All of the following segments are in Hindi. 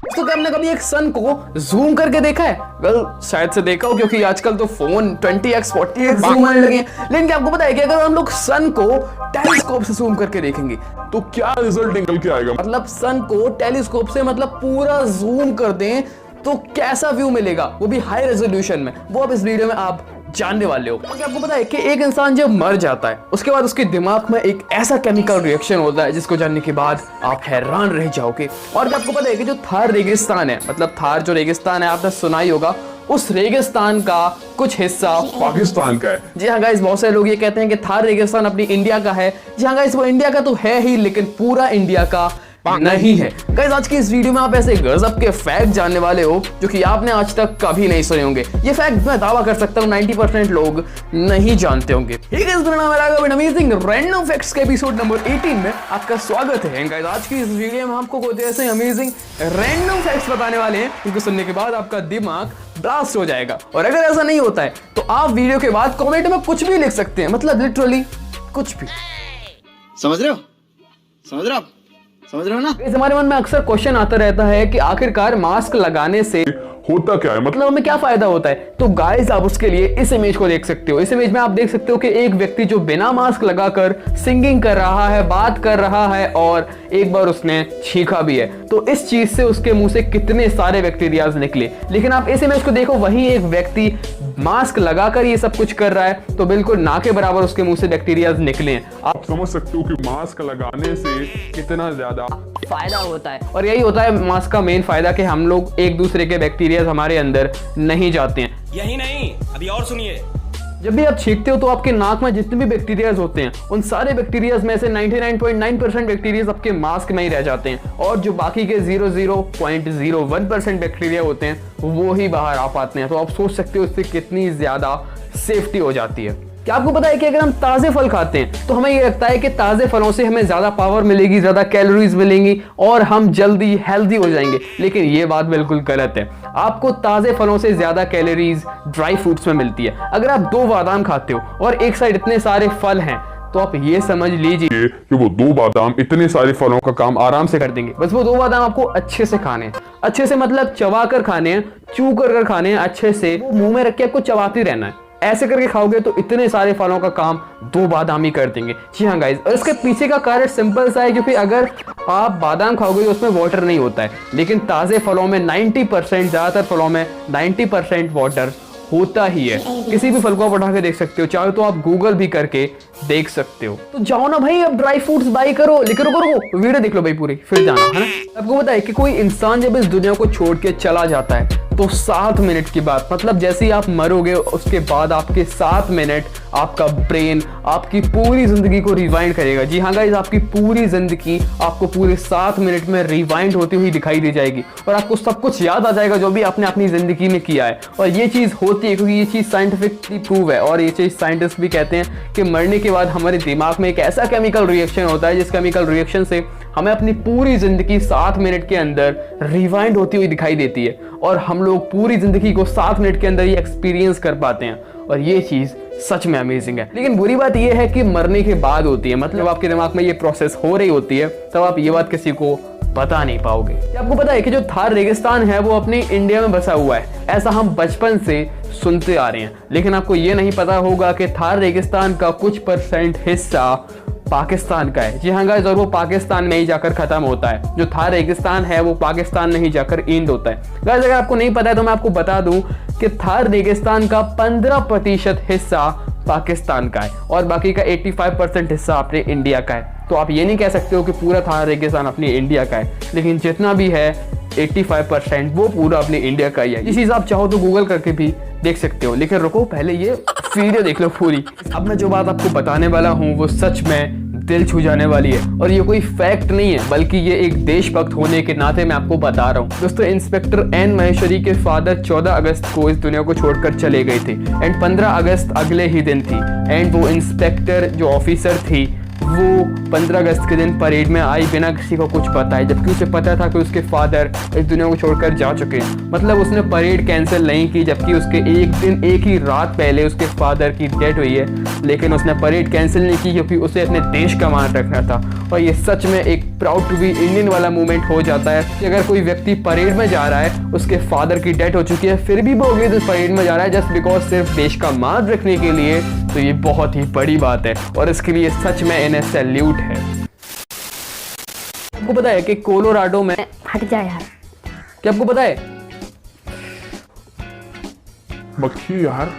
तो क्या आपने कभी एक सन को जूम करके देखा है? वेल, शायद से देखा हो, क्योंकि आजकल तो फोन 20x 40x जूम आने लगे हैं। लेकिन क्या आपको पता है कि अगर हम लोग सन को टेलीस्कोप से जूम करके देखेंगे तो क्या रिजल्ट निकल के आएगा? मतलब सन को टेलीस्कोप से मतलब पूरा जूम कर दें तो कैसा व्यू मिलेगा, वो भी हाई रेजोल्यूशन में, वो अब इस वीडियो में आप जानने वाले हो। क्योंकि आपको पता है कि एक इंसान जब मर जाता है उसके बाद उसके दिमाग में एक ऐसा केमिकल रिएक्शन होता है जिसको जानने के बाद आप हैरान रह जाओगे। और आपको पता है कि जो थार रेगिस्तान है, मतलब थार जो रेगिस्तान है, आपने सुना ही होगा, उस रेगिस्तान का कुछ हिस्सा पाकिस्तान का है। जी हाँ गाइस, बहुत सारे लोग ये कहते हैं कि थार रेगिस्तान अपनी इंडिया का है। जी हाँ गाइस, वो इंडिया का तो है ही, लेकिन पूरा इंडिया का नहीं है। गाइस, आज की इस वीडियो में आप ऐसे गजब के फैक्ट जानने वाले हो जो कि आपने आज तक कभी नहीं सुने होंगे। ये फैक्ट मैं दावा कर सकता हूँ 90% लोग नहीं जानते होंगे। मेरा नाम है अमेजिंग रैंडम फैक्ट्स के एपिसोड नंबर 18 में आपका स्वागत है। गाइस, आज की इस वीडियो में आपको कुछ ऐसे अमेजिंग रैंडम फैक्ट्स बताने वाले हैं जिनको सुनने के बाद आपका दिमाग ब्लास्ट हो जाएगा। और अगर ऐसा नहीं होता है तो आप वीडियो के बाद कमेंट में कुछ भी लिख सकते हैं, मतलब लिटरली कुछ भी। समझ रहे हो? समझ रहे हो आप? समझ रहे हो ना? हमारे मन में अक्सर क्वेश्चन आता रहता है कि आखिरकार मास्क लगाने से होता क्या है, मतलब हमें क्या फायदा होता है। तो गाइस, आप उसके लिए इस इमेज को देख सकते हो। इस इमेज में आप देख सकते हो कि एक व्यक्ति जो बिना मास्क लगाकर सिंगिंग कर रहा है, बात कर रहा है, और एक बार उसने छींका भी है। तो इस चीज से उसके मुंह से कितने सारे बैक्टीरियाज निकले। लेकिन आप इस इमेज को देखो, वही एक व्यक्ति मास्क लगाकर ये सब कुछ कर रहा है तो बिल्कुल ना के बराबर उसके मुंह से बैक्टीरियाज निकले हैं। आप समझ सकते हो कि मास्क लगाने से कितना ज्यादा फायदा होता है। और यही होता है मास्क का मेन फायदा, कि हम लोग एक दूसरे के बैक्टीरियाज हमारे अंदर नहीं जाते हैं। यही नहीं, अभी और सुनिए। जब भी आप छींकते हो तो आपके नाक में जितने भी बैक्टीरियाज होते हैं उन सारे बैक्टीरियाज में से 99.9% बैक्टीरियाज आपके मास्क में ही रह जाते हैं, और जो बाकी के 0.01% बैक्टीरिया होते हैं वो ही बाहर आ पाते हैं। तो आप सोच सकते हो इससे कितनी ज्यादा सेफ्टी हो जाती है। क्या आपको पता है कि अगर हम ताजे फल खाते हैं तो हमें ये लगता है कि ताजे फलों से हमें ज्यादा पावर मिलेगी, ज्यादा कैलोरीज मिलेंगी और हम जल्दी हेल्दी हो जाएंगे। लेकिन ये बात बिल्कुल गलत है। आपको ताजे फलों से ज्यादा कैलोरीज ड्राई फ्रूट्स में मिलती है। अगर आप 2 बादाम खाते हो और एक साइड इतने सारे फल हैं तो आप ये समझ लीजिए कि वो 2 बादाम इतने सारे फलों का काम आराम से कर देंगे। बस वो 2 बादाम आपको अच्छे से खाने हैं, अच्छे से मतलब चबा कर खाने हैं, चू कर खाने हैं, अच्छे से मुंह में रख के आपको चबाते रहना है। ऐसे करके खाओगे तो इतने सारे फलों का काम 2 बादाम ही कर देंगे। जी हाँ गाइस, और इसके पीछे का कारण सिंपल सा है, क्योंकि अगर आप बादाम खाओगे तो उसमें वाटर नहीं होता है, लेकिन ताजे फलों में 90%, ज्यादातर फलों में 90% वाटर होता ही है। किसी भी फल को आप उठा के देख सकते हो, चाहे तो आप गूगल भी करके देख सकते हो। तो जाओ ना भाई, अब ड्राई फ्रूट्स बाई करो, लेकर रुको, वीडियो देख लो भाई पूरी, फिर जाना है ना। आपको पता है कि कोई इंसान जब इस दुनिया को छोड़ के चला जाता है तो 7 मिनट की बात, मतलब जैसे ही आप मरोगे उसके बाद आपके 7 मिनट आपका ब्रेन आपकी पूरी जिंदगी को रिवाइंड करेगा। जी हाँ गाइस, आपकी पूरी जिंदगी आपको पूरे 7 मिनट में रिवाइंड होती हुई दिखाई दे जाएगी और आपको सब कुछ याद आ जाएगा जो भी आपने अपनी जिंदगी में किया है। और ये चीज होती है क्योंकि ये चीज साइंटिफिकली प्रूव है, और ये चीज साइंटिस्ट भी कहते हैं कि मरने के बाद हमारे दिमाग में एक ऐसा केमिकल रिएक्शन होता है जिस केमिकल रिएक्शन से हमें अपनी पूरी जिंदगी 7 मिनट के अंदर रिवाइंड होती हुई दिखाई देती है, और हम लोग पूरी जिंदगी को 7 मिनट के अंदर ही एक्सपीरियंस कर पाते हैं। और ये चीज सच में अमेजिंग है। लेकिन बुरी बात यह है कि मरने के बाद होती है, मतलब आपके दिमाग में ये प्रोसेस हो रही होती है, तब आप ये बात किसी को बता नहीं पाओगे। क्या आपको पता है कि जो थार रेगिस्तान है वो अपनी इंडिया में बसा हुआ है? ऐसा हम बचपन से सुनते आ रहे हैं, लेकिन आपको ये नहीं पता होगा कि थार रेगिस्तान का कुछ % हिस्सा पाकिस्तान का है। जी हाँ गाइस, और वो पाकिस्तान में ही जाकर खत्म होता है। जो थार रेगिस्तान है वो पाकिस्तान में ही जाकर एंड होता है। गाइस, अगर आपको नहीं पता है तो मैं आपको बता दूं कि थार रेगिस्तान का 15% हिस्सा पाकिस्तान का है और बाकी का 85% हिस्सा अपने इंडिया का है। तो आप ये नहीं कह सकते हो कि पूरा थार रेगिस्तान अपनी इंडिया का है, लेकिन जितना भी है 85% वो पूरा अपने इंडिया का ही है। ये चीज आप चाहो तो गूगल करके भी देख सकते हो। लेकिन रुको, पहले ये वीडियो देख लो पूरी। अब मैं जो बात आपको बताने वाला हूँ वो सच में दिल छू जाने वाली है, और ये कोई फैक्ट नहीं है बल्कि ये एक देशभक्त होने के नाते मैं आपको बता रहा हूँ। दोस्तों, इंस्पेक्टर एन महेश्वरी के फादर 14 अगस्त को इस दुनिया को छोड़कर चले गए थे, एंड 15 अगस्त अगले ही दिन थी। एंड वो इंस्पेक्टर जो ऑफिसर थी वो 15 अगस्त के दिन परेड में आई बिना किसी को कुछ बताए, जबकि उसे पता था कि उसके फादर इस दुनिया को छोड़कर जा चुके हैं। मतलब उसने परेड कैंसिल नहीं की, जबकि उसके एक ही रात पहले उसके फादर की डेथ हुई है, लेकिन उसने परेड कैंसिल नहीं की क्योंकि उसे अपने देश का मान रखना था। और ये सच में एक प्राउड टू बी इंडियन वाला मूवमेंट हो जाता है कि अगर कोई व्यक्ति परेड में जा रहा है, उसके फादर की डेथ हो चुकी है, फिर भी वो अगले दिन परेड में जा रहा है जस्ट बिकॉज सिर्फ देश का मान रखने के लिए, तो ये बहुत ही बड़ी बात है और इसके लिए सच में इन्हें सैल्यूट है। आपको पता है कि कोलोराडो में, हट जा यार, क्या आपको पता है मक्खी यार,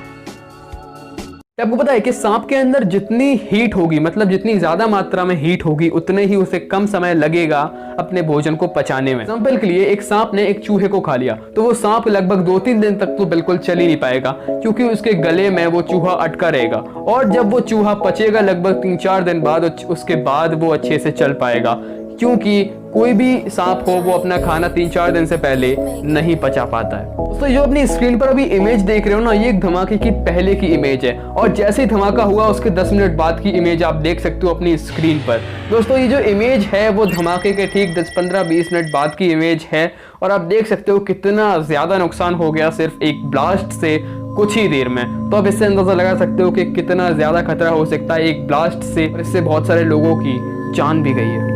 आपको पता है कि सांप के अंदर जितनी हीट होगी, मतलब जितनी ज्यादा मात्रा में हीट होगी, उतने ही उसे कम समय लगेगा अपने भोजन को पचाने में। एग्जांपल के लिए एक सांप ने एक चूहे को खा लिया, तो वो सांप लगभग 2-3 दिन तक तो बिल्कुल चल ही नहीं पाएगा, क्योंकि उसके गले में वो चूहा अटका रहेगा। और जब वो चूहा पचेगा लगभग 3-4 दिन बाद, उसके बाद वो अच्छे से चल पाएगा, क्योंकि कोई भी सांप हो वो अपना खाना 3-4 दिन से पहले नहीं पचा पाता है। दोस्तों जो अपनी स्क्रीन पर अभी इमेज देख रहे हो ना, ये एक धमाके की पहले की इमेज है और जैसे ही धमाका हुआ उसके 10 मिनट बाद की इमेज आप देख सकते हो अपनी स्क्रीन पर। दोस्तों ये जो इमेज है वो धमाके के ठीक 10-15-20 मिनट बाद की इमेज है और आप देख सकते हो कितना ज्यादा नुकसान हो गया सिर्फ एक ब्लास्ट से कुछ ही देर में। तो आप इससे अंदाजा लगा सकते हो कि कितना ज्यादा खतरा हो सकता है एक ब्लास्ट से, और इससे बहुत सारे लोगों की जान भी गई है।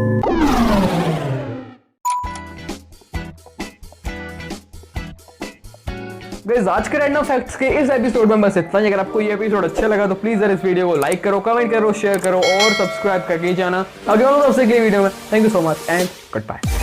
गाइस आज के रैंडम फैक्ट्स के इस एपिसोड में बस इतना ही। अगर आपको ये एपिसोड अच्छा लगा तो प्लीज इस वीडियो को लाइक करो, कमेंट करो, शेयर करो और सब्सक्राइब करके जाना अगले वाले वीडियो में। Thank you so much and good bye.